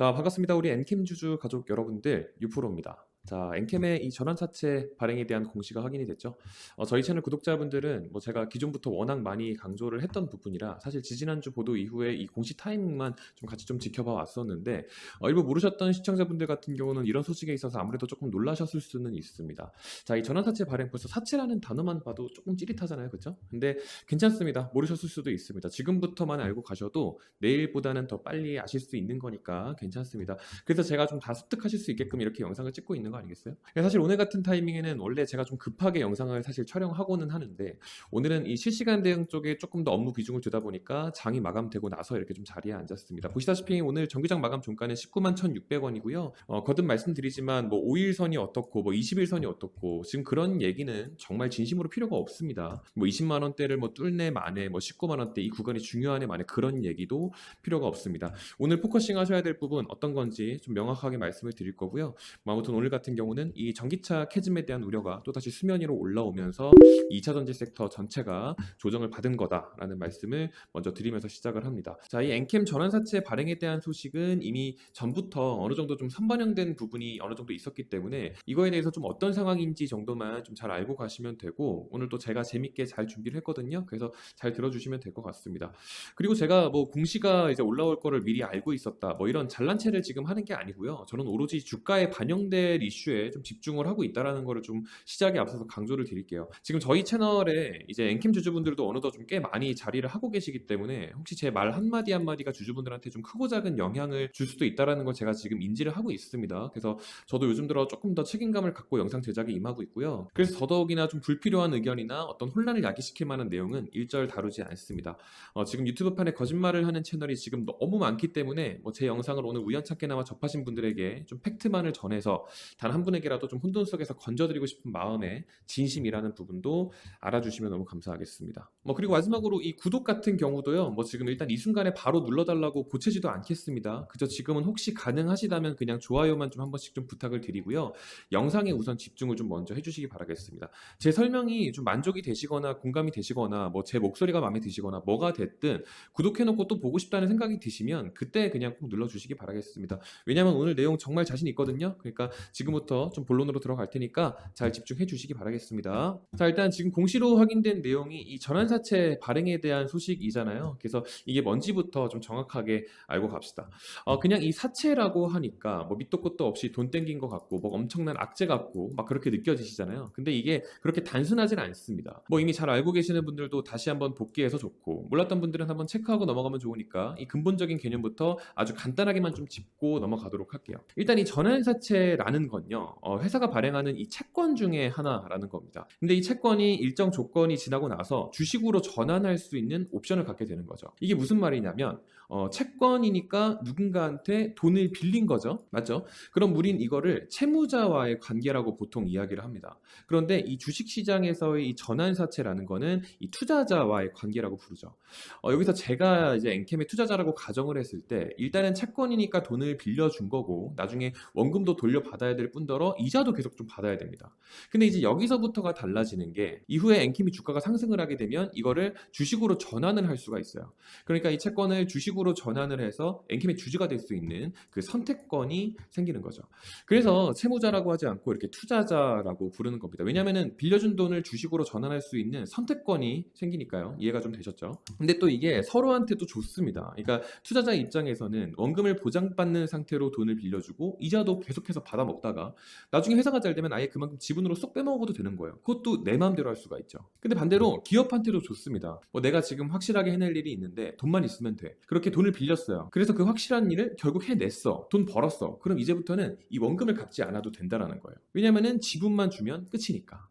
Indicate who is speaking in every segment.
Speaker 1: 자, 반갑습니다. 우리 엔캠 주주 가족 여러분들, 유프로입니다. 자, 엔캠의 이 전환사채 발행에 대한 공시가 확인이 됐죠. 저희 채널 구독자분들은 뭐 제가 기존부터 워낙 많이 강조를 했던 부분이라 사실 지지난주 보도 이후에 이 공시 타이밍만 좀 같이 좀 지켜봐 왔었는데, 일부 모르셨던 시청자분들 같은 경우는 이런 소식에 있어서 아무래도 조금 놀라셨을 수는 있습니다. 자, 이 전환사채 발행 벌써 사채라는 단어만 봐도 조금 찌릿하잖아요, 그렇죠? 근데 괜찮습니다. 모르셨을 수도 있습니다. 지금부터만 알고 가셔도 내일보다는 더 빨리 아실 수 있는 거니까 괜찮습니다. 그래서 제가 좀 다 습득하실 수 있게끔 이렇게 영상을 찍고 있는 거 아니겠어요? 사실 오늘 같은 타이밍에는 원래 제가 좀 급하게 영상을 사실 촬영하고는 하는데, 오늘은 이 실시간 대응 쪽에 조금 더 업무 비중을 두다 보니까 장이 마감되고 나서 이렇게 좀 자리에 앉았습니다. 보시다시피 오늘 정규장 마감 종가는 19만 1,600원이고요. 거듭 말씀드리지만 뭐 5일선이 어떻고 뭐 20일선이 어떻고 지금 그런 얘기는 정말 진심으로 필요가 없습니다. 뭐 20만 원대를 뭐 뚫네 마네 뭐 19만 원대 이 구간이 중요하네 마네 그런 얘기도 필요가 없습니다. 오늘 포커싱 하셔야 될 부분 어떤 건지 좀 명확하게 말씀을 드릴 거고요. 아무튼 오늘 같은 경우는 이 전기차 캐즘에 대한 우려가 또다시 수면 위로 올라오면서 2차 전지 섹터 전체가 조정을 받은 거다라는 말씀을 먼저 드리면서 시작을 합니다. 자, 이 엔캠 전환사채 발행에 대한 소식은 이미 전부터 어느 정도 좀 선반영된 부분이 어느 정도 있었기 때문에 이거에 대해서 좀 어떤 상황인지 정도만 좀 잘 알고 가시면 되고, 오늘 또 제가 재밌게 잘 준비를 했거든요. 그래서 잘 들어주시면 될 것 같습니다. 그리고 제가 뭐 공시가 이제 올라올 거를 미리 알고 있었다 뭐 이런 잘난 체를 지금 하는 게 아니고요. 저는 오로지 주가에 반영될 이슈에 좀 집중을 하고 있다라는 거를 좀 시작에 앞서서 강조를 드릴게요. 지금 저희 채널에 이제 엔캠 주주분들도 어느덧 좀 꽤 많이 자리를 하고 계시기 때문에 혹시 제 말 한마디 한마디가 주주분들한테 좀 크고 작은 영향을 줄 수도 있다라는 걸 제가 지금 인지를 하고 있습니다. 그래서 저도 요즘 들어 조금 더 책임감을 갖고 영상 제작에 임하고 있고요. 그래서 더더욱이나 좀 불필요한 의견이나 어떤 혼란을 야기시킬 만한 내용은 일절 다루지 않습니다. 지금 유튜브판에 거짓말을 하는 채널이 지금 너무 많기 때문에 뭐 제 영상을 오늘 우연찮게나마 접하신 분들에게 좀 팩트만을 전해서 단 한 분에게라도 좀 혼돈 속에서 건져드리고 싶은 마음에 진심이라는 부분도 알아주시면 너무 감사하겠습니다. 그리고 마지막으로 이 구독 같은 경우도요. 뭐 지금 일단 이 순간에 바로 눌러달라고 보채지도 않겠습니다. 그저 지금은 혹시 가능하시다면 그냥 좋아요만 좀 한 번씩 좀 부탁을 드리고요. 영상에 우선 집중을 좀 먼저 해주시기 바라겠습니다. 제 설명이 좀 만족이 되시거나 공감이 되시거나 뭐 제 목소리가 마음에 드시거나 뭐가 됐든 구독해놓고 또 보고 싶다는 생각이 드시면 그때 그냥 꼭 눌러주시기 바라겠습니다. 왜냐면 오늘 내용 정말 자신 있거든요. 그러니까 지금부터 좀 본론으로 들어갈 테니까 잘 집중해 주시기 바라겠습니다. 자, 일단 지금 공시로 확인된 내용이 이 전환사채 발행에 대한 소식이잖아요. 그래서 이게 뭔지부터 좀 정확하게 알고 갑시다. 그냥 이 사채라고 하니까 뭐 밑도 끝도 없이 돈 땡긴 것 같고 뭐 엄청난 악재 같고 막 그렇게 느껴지시잖아요. 근데 이게 그렇게 단순하진 않습니다. 뭐 이미 잘 알고 계시는 분들도 다시 한번 복귀해서 좋고, 몰랐던 분들은 한번 체크하고 넘어가면 좋으니까 이 근본적인 개념부터 아주 간단하게만 좀 짚고 넘어가도록 할게요. 일단 이 전환사채라는 건요, 회사가 발행하는 이 채권 중에 하나라는 겁니다. 근데 이 채권이 일정 조건이 지나고 나서 주식으로 전환할 수 있는 옵션을 갖게 되는 거죠. 이게 무슨 말이냐면 채권이니까 누군가한테 돈을 빌린 거죠. 맞죠? 그럼 우린 이거를 채무자와의 관계라고 보통 이야기를 합니다. 그런데 이 주식시장에서의 이 전환사채라는 거는 이 투자자와의 관계라고 부르죠. 여기서 제가 이제 엔캠의 투자자라고 가정을 했을 때 일단은 채권이니까 돈을 빌려준 거고 나중에 원금도 돌려받아야 될 뿐더러 이자도 계속 좀 받아야 됩니다. 근데 이제 여기서부터가 달라지는 게, 이후에 엔캠이 주가가 상승을 하게 되면 이거를 주식으로 전환을 할 수가 있어요. 그러니까 이 채권을 주식으로 전환을 해서 엔캠의 주주가 될 수 있는 그 선택권이 생기는 거죠. 그래서 채무자라고 하지 않고 이렇게 투자자라고 부르는 겁니다. 왜냐면은 빌려준 돈을 주식으로 전환할 수 있는 선택권이 생기니까요. 이해가 좀 되셨죠? 근데 또 이게 서로한테도 좋습니다. 그러니까 투자자 입장에서는 원금을 보장받는 상태로 돈을 빌려주고 이자도 계속해서 받아먹다가 나중에 회사가 잘 되면 아예 그만큼 지분으로 쏙 빼먹어도 되는 거예요. 그것도 내 마음대로 할 수가 있죠. 근데 반대로 기업한테도 좋습니다. 내가 지금 확실하게 해낼 일이 있는데 돈만 있으면 돼. 그렇게 돈을 빌렸어요. 그래서 그 확실한 일을 결국 해냈어. 돈 벌었어. 그럼 이제부터는 이 원금을 갚지 않아도 된다라는 거예요. 왜냐면은 지분만 주면 끝이니까.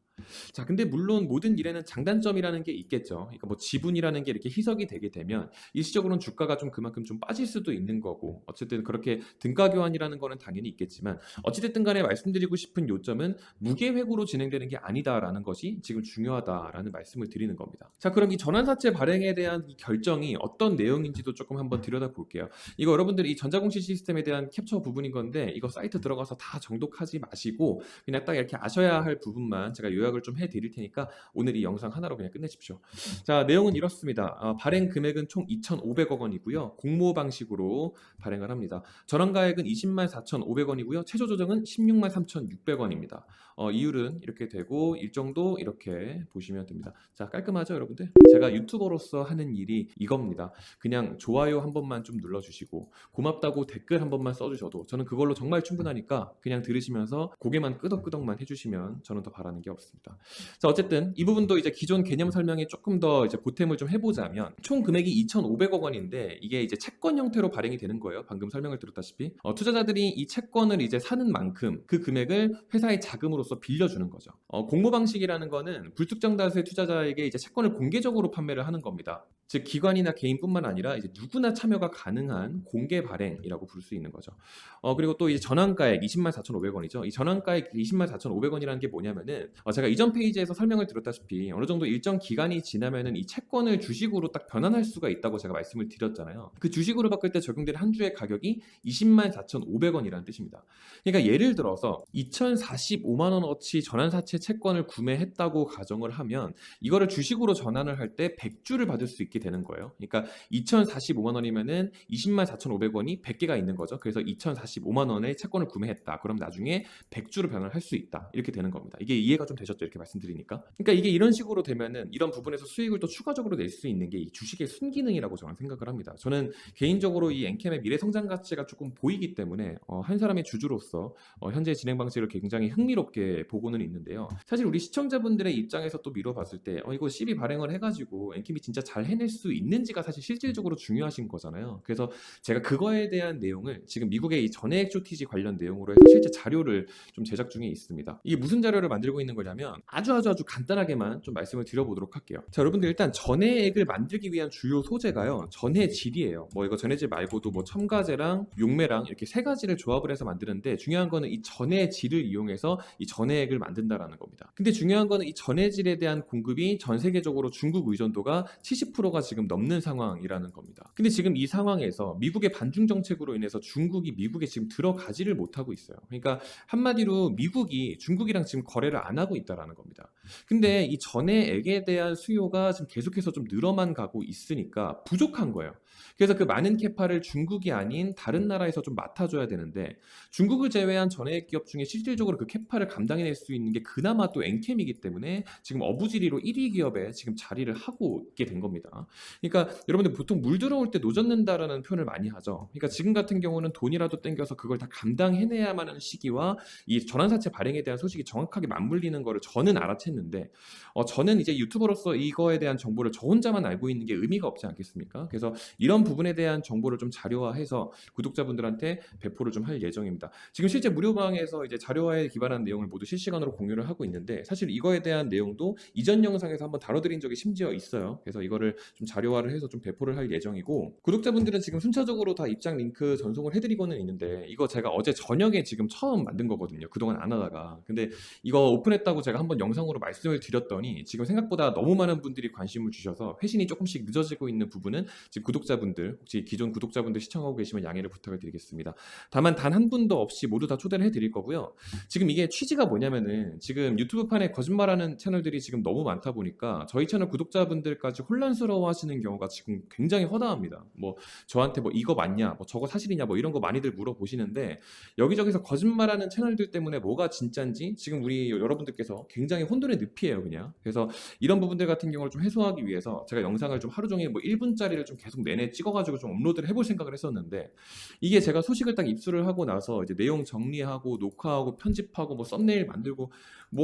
Speaker 1: 자, 근데 물론 모든 일에는 장단점이라는 게 있겠죠. 그러니까 뭐 지분이라는 게 이렇게 희석이 되게 되면 일시적으로는 주가가 좀 그만큼 좀 빠질 수도 있는 거고, 어쨌든 그렇게 등가 교환이라는 거는 당연히 있겠지만 어찌됐든 간에 말씀드리고 싶은 요점은 무계획으로 진행되는 게 아니다라는 것이 지금 중요하다라는 말씀을 드리는 겁니다. 자, 그럼 이 전환사채 발행에 대한 이 결정이 어떤 내용인지도 조금 한번 들여다볼게요. 이거 여러분들이 이 전자공시 시스템에 대한 캡처 부분인 건데 이거 사이트 들어가서 다 정독하지 마시고 그냥 딱 이렇게 아셔야 할 부분만 제가 요약을 요약을 좀 해드릴 테니까 오늘 이 영상 하나로 그냥 끝내십시오. 자, 내용은 이렇습니다. 발행 금액은 총 2,500억 원이고요. 공모 방식으로 발행을 합니다. 전환가액은 20만 4,500원이고요. 최저 조정은 16만 3,600원입니다. 이율은 이렇게 되고 일정도 이렇게 보시면 됩니다. 자, 깔끔하죠, 여러분들? 제가 유튜버로서 하는 일이 이겁니다. 그냥 좋아요 한 번만 좀 눌러주시고 고맙다고 댓글 한 번만 써주셔도 저는 그걸로 정말 충분하니까 그냥 들으시면서 고개만 끄덕끄덕만 해주시면 저는 더 바라는 게 없습니다. 자, 어쨌든 이 부분도 이제 기존 개념 설명에 조금 더 이제 보탬을 좀 해보자면 총 금액이 2,500억 원인데 이게 이제 채권 형태로 발행이 되는 거예요. 방금 설명을 드렸다시피 투자자들이 이 채권을 이제 사는 만큼 그 금액을 회사의 자금으로서 빌려주는 거죠. 공모 방식이라는 거는 불특정 다수의 투자자에게 이제 채권을 공개적으로 판매를 하는 겁니다. 즉 기관이나 개인뿐만 아니라 이제 누구나 참여가 가능한 공개 발행이라고 부를 수 있는 거죠. 그리고 또 이제 전환가액 20만 4,500원이죠. 이 전환가액 20만 4,500원이라는 게 뭐냐면은 제가 이전 페이지에서 설명을 드렸다시피 어느 정도 일정 기간이 지나면은 이 채권을 주식으로 딱 변환할 수가 있다고 제가 말씀을 드렸잖아요. 그 주식으로 바꿀 때 적용되는 한 주의 가격이 20만 4,500원이라는 뜻입니다. 그러니까 예를 들어서 2,045만 원어치 전환사채 채권을 구매했다고 가정을 하면 이거를 주식으로 전환을 할 때 100주를 받을 수 있게 되는 거예요. 그러니까 2,045만 원이면은 20만 4,500원이 100개가 있는 거죠. 그래서 2,045만 원의 채권을 구매했다. 그럼 나중에 100주로 변환할 수 있다. 이렇게 되는 겁니다. 이게 이해가 좀 되셨죠? 이렇게 말씀드리니까. 그러니까 이게 이런 식으로 되면은 이런 부분에서 수익을 또 추가적으로 낼 수 있는 게 이 주식의 순기능이라고 저는 생각을 합니다. 저는 개인적으로 이 엔캠의 미래 성장 가치가 조금 보이기 때문에 한 사람의 주주로서 현재 진행 방식을 굉장히 흥미롭게 보고는 있는데요. 사실 우리 시청자분들의 입장에서 또 미뤄봤을 때 이거 CB 발행을 해가지고 엔캠이 진짜 잘 해낼 수 있는지가 사실 실질적으로 중요하신 거잖아요. 그래서 제가 그거에 대한 내용을 지금 미국의 이 전해액 쇼티지 관련 내용으로 해서 실제 자료를 좀 제작 중에 있습니다. 이게 무슨 자료를 만들고 있는 거냐면 아주 간단하게만 좀 말씀을 드려보도록 할게요. 자, 여러분들 일단 전해액을 만들기 위한 주요 소재가요. 전해질이에요. 이거 전해질 말고도 첨가제랑 용매랑 이렇게 세 가지를 조합을 해서 만드는데 중요한 거는 이 전해질을 이용해서 이 전해액을 만든다라는 겁니다. 근데 중요한 거는 이 전해질에 대한 공급이 전 세계적으로 중국 의존도가 70%가 지금 넘는 상황이라는 겁니다. 근데 지금 이 상황에서 미국의 반중 정책으로 인해서 중국이 미국에 지금 들어가지를 못하고 있어요. 그러니까 한마디로 미국이 중국이랑 지금 거래를 안 하고 있다라는 겁니다. 근데 이 전해액에 대한 수요가 지금 계속해서 좀 늘어만 가고 있으니까 부족한 거예요. 그래서 그 많은 캐파를 중국이 아닌 다른 나라에서 좀 맡아줘야 되는데 중국을 제외한 전해액 기업 중에 실질적으로 그 캐파를 감당해낼 수 있는 게 그나마 또 엔캠이기 때문에 지금 어부지리로 1위 기업에 지금 자리를 하고 있게 된 겁니다. 그러니까 여러분들 보통 물 들어올 때 노젓는다라는 표현을 많이 하죠. 그러니까 지금 같은 경우는 돈이라도 땡겨서 그걸 다 감당해내야만 하는 시기와 이 전환사채 발행에 대한 소식이 정확하게 맞물리는 거를 저는 알아챘는데 저는 이제 유튜버로서 이거에 대한 정보를 저 혼자만 알고 있는 게 의미가 없지 않겠습니까? 그래서 이런 부분에 대한 정보를 좀 자료화해서 구독자분들한테 배포를 좀 할 예정입니다. 지금 실제 무료방에서 이제 자료화에 기반한 내용을 모두 실시간으로 공유를 하고 있는데 사실 이거에 대한 내용도 이전 영상에서 한번 다뤄드린 적이 심지어 있어요. 그래서 이거를 좀 자료화를 해서 좀 배포를 할 예정이고 구독자분들은 지금 순차적으로 다 입장 링크 전송을 해드리고는 있는데 이거 제가 어제 저녁에 지금 처음 만든 거거든요. 그동안 안 하다가. 근데 이거 오픈했다고 제가 한번 영상으로 말씀을 드렸더니 지금 생각보다 너무 많은 분들이 관심을 주셔서 회신이 조금씩 늦어지고 있는 부분은 지금 구독자분들 혹시 기존 구독자분들 시청하고 계시면 양해를 부탁을 드리겠습니다. 다만 단 한 분도 없이 모두 다 초대를 해드릴 거고요. 지금 이게 취지가 뭐냐면은 지금 유튜브판에 거짓말하는 채널들이 지금 너무 많다 보니까 저희 채널 구독자분들까지 혼란스러워 하시는 경우가 지금 굉장히 허다합니다. 저한테 이거 맞냐, 저거 사실이냐, 이런 거 많이들 물어보시는데 여기저기서 거짓말하는 채널들 때문에 뭐가 진짜인지 지금 우리 여러분들께서 굉장히 혼돈의 늪이에요, 그냥. 그래서 이런 부분들 같은 경우를 좀 해소하기 위해서 제가 영상을 좀 하루 종일 1분짜리를 좀 계속 내내 찍어가지고 좀 업로드를 해볼 생각을 했었는데 이게 제가 소식을 딱 입수를 하고 나서 이제 내용 정리하고 녹화하고 편집하고 썸네일 만들고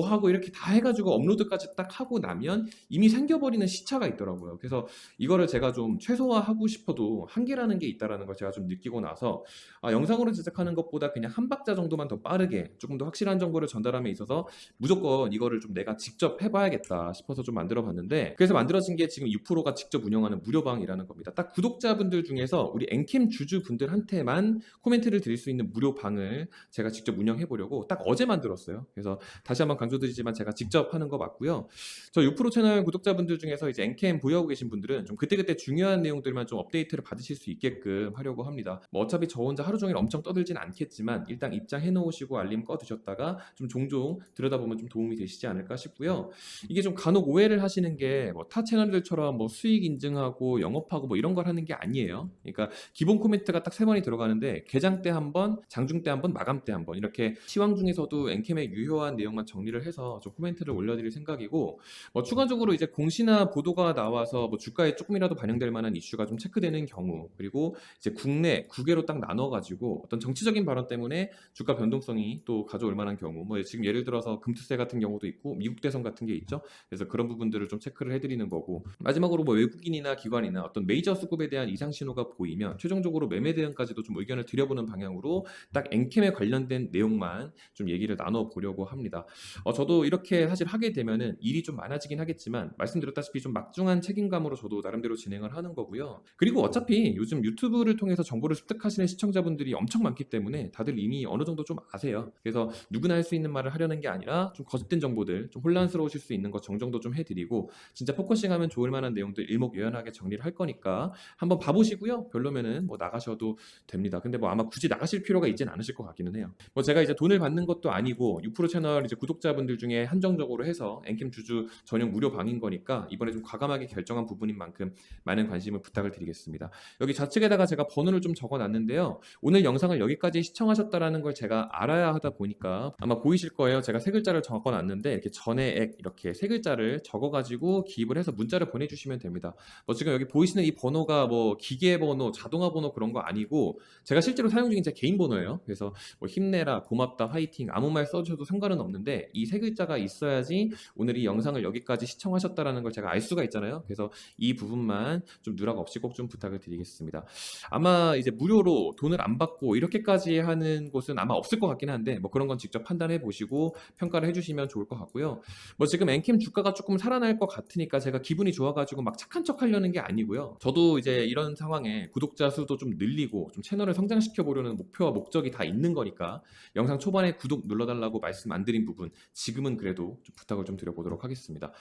Speaker 1: 하고 이렇게 다 해가지고 업로드까지 딱 하고 나면 이미 생겨버리는 시차가 있더라고요. 그래서 이거를 제가 좀 최소화하고 싶어도 한계라는 게 있다라는 걸 제가 좀 느끼고 나서 영상으로 제작하는 것보다 그냥 한 박자 정도만 더 빠르게 조금 더 확실한 정보를 전달함에 있어서 무조건 이거를 좀 내가 직접 해봐야겠다 싶어서 좀 만들어 봤는데 그래서 만들어진 게 지금 6%가 직접 운영하는 무료방이라는 겁니다. 딱 구독자분들 중에서 우리 엔캠 주주분들한테만 코멘트를 드릴 수 있는 무료방을 제가 직접 운영해 보려고 딱 어제 만들었어요. 그래서 다시 한번 번 강조드리지만 제가 직접 하는 거 맞고요. 저 유프로 채널 구독자분들 중에서 이제 엔캠 보유하고 계신 분들은 좀 그때그때 중요한 내용들만 좀 업데이트를 받으실 수 있게끔 하려고 합니다. 뭐 어차피 저 혼자 하루 종일 엄청 떠들진 않겠지만 일단 입장해 놓으시고 알림 꺼 두셨다가 좀 종종 들여다보면 좀 도움이 되시지 않을까 싶고요. 이게 좀 간혹 오해를 하시는 게 뭐 타 채널들처럼 뭐 수익 인증하고 영업하고 뭐 이런 걸 하는 게 아니에요. 그러니까 기본 코멘트가 딱 3번이 들어가는데 개장 때 한 번, 장중 때 한 번, 마감 때 한 번 이렇게 시황 중에서도 엔캠의 유효한 내용만 정리를 해서 좀 코멘트를 올려드릴 생각이고 뭐 추가적으로 이제 공시나 보도가 나와서 뭐 주가에 조금이라도 반영될 만한 이슈가 좀 체크되는 경우 그리고 이제 국내, 국외로 딱 나눠가지고 어떤 정치적인 발언 때문에 주가 변동성이 또 가져올 만한 경우 뭐 지금 예를 들어서 금투세 같은 경우도 있고 미국 대선 같은 게 있죠. 그래서 그런 부분들을 좀 체크를 해드리는 거고 마지막으로 뭐 외국인이나 기관이나 어떤 메이저 수급에 대한 이상 신호가 보이면 최종적으로 매매 대응까지도 좀 의견을 드려보는 방향으로 딱 엔캠에 관련된 내용만 좀 얘기를 나눠보려고 합니다. 저도 이렇게 사실 하게 되면은 일이 좀 많아지긴 하겠지만 말씀드렸다시피 좀 막중한 책임감으로 저도 나름대로 진행을 하는 거고요. 그리고 어차피 요즘 유튜브를 통해서 정보를 습득하시는 시청자분들이 엄청 많기 때문에 다들 이미 어느 정도 좀 아세요. 그래서 누구나 할 수 있는 말을 하려는 게 아니라 좀 거짓된 정보들, 좀 혼란스러우실 수 있는 거 정정도 좀 해드리고 진짜 포커싱하면 좋을 만한 내용들 일목요연하게 정리를 할 거니까 한번 봐보시고요. 별로면은 뭐 나가셔도 됩니다. 근데 뭐 아마 굳이 나가실 필요가 있진 않으실 것 같기는 해요. 뭐 제가 이제 돈을 받는 것도 아니고 유프로 채널 이제 구독자분들 중에 한정적으로 해서 엔캠 주주 전용 무료 방인 거니까 이번에 좀 과감하게 결정한 부분인 만큼 많은 관심을 부탁을 드리겠습니다. 여기 좌측에다가 제가 번호를 좀 적어놨는데요. 오늘 영상을 여기까지 시청하셨다라는 걸 제가 알아야 하다 보니까 아마 보이실 거예요. 제가 세 글자를 적어놨는데 이렇게 전액 이렇게 세 글자를 적어가지고 기입을 해서 문자를 보내주시면 됩니다. 뭐 지금 여기 보이시는 이 번호가 뭐 기계 번호, 자동화 번호 그런 거 아니고 제가 실제로 사용 중인 제 개인 번호예요. 그래서 뭐 힘내라, 고맙다, 화이팅 아무 말 써주셔도 상관은 없는데 이 세 글자가 있어야지 오늘 이 영상을 여기까지 시청하셨다라는 걸 제가 알 수가 있잖아요. 그래서 이 부분만 좀 누락 없이 꼭 좀 부탁을 드리겠습니다. 아마 이제 무료로 돈을 안 받고 이렇게까지 하는 곳은 아마 없을 것 같긴 한데 뭐 그런 건 직접 판단해 보시고 평가를 해주시면 좋을 것 같고요. 뭐 지금 엔캠 주가가 조금 살아날 것 같으니까 제가 기분이 좋아가지고 막 착한 척 하려는 게 아니고요. 저도 이제 이런 상황에 구독자 수도 좀 늘리고 좀 채널을 성장시켜 보려는 목표와 목적이 다 있는 거니까 영상 초반에 구독 눌러달라고 말씀 안 드린 부분 지금은 그래도 좀 부탁을 좀 드려보도록 하겠습니다.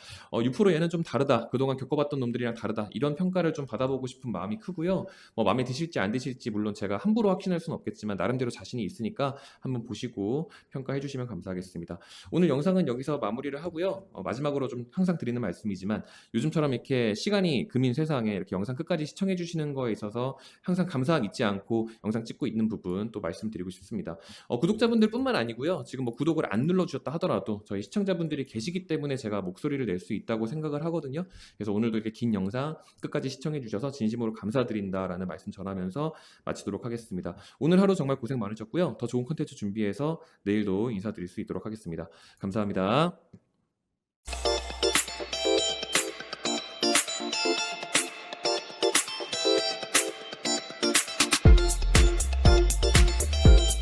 Speaker 1: 유프로 얘는 좀 다르다. 그동안 겪어봤던 놈들이랑 다르다. 이런 평가를 좀 받아보고 싶은 마음이 크고요. 뭐 마음에 드실지 안 드실지 물론 제가 함부로 확신할 수는 없겠지만 나름대로 자신이 있으니까 한번 보시고 평가해 주시면 감사하겠습니다. 오늘 영상은 여기서 마무리를 하고요. 마지막으로 좀 항상 드리는 말씀이지만 요즘처럼 이렇게 시간이 금인 세상에 이렇게 영상 끝까지 시청해 주시는 거에 있어서 항상 감사함 잊지 않고 영상 찍고 있는 부분 또 말씀드리고 싶습니다. 구독자분들 뿐만 아니고요. 지금 뭐 구독을 안 눌러주셨다 하더라도 저희 시청자분들이 계시기 때문에 제가 목소리를 낼 수 있다고 생각을 하거든요. 그래서 오늘도 이렇게 긴 영상 끝까지 시청해 주셔서 진심으로 감사드린다라는 말씀 전하면서 마치도록 하겠습니다. 오늘 하루 정말 고생 많으셨고요. 더 좋은 콘텐츠 준비해서 내일도 인사드릴 수 있도록 하겠습니다. 감사합니다.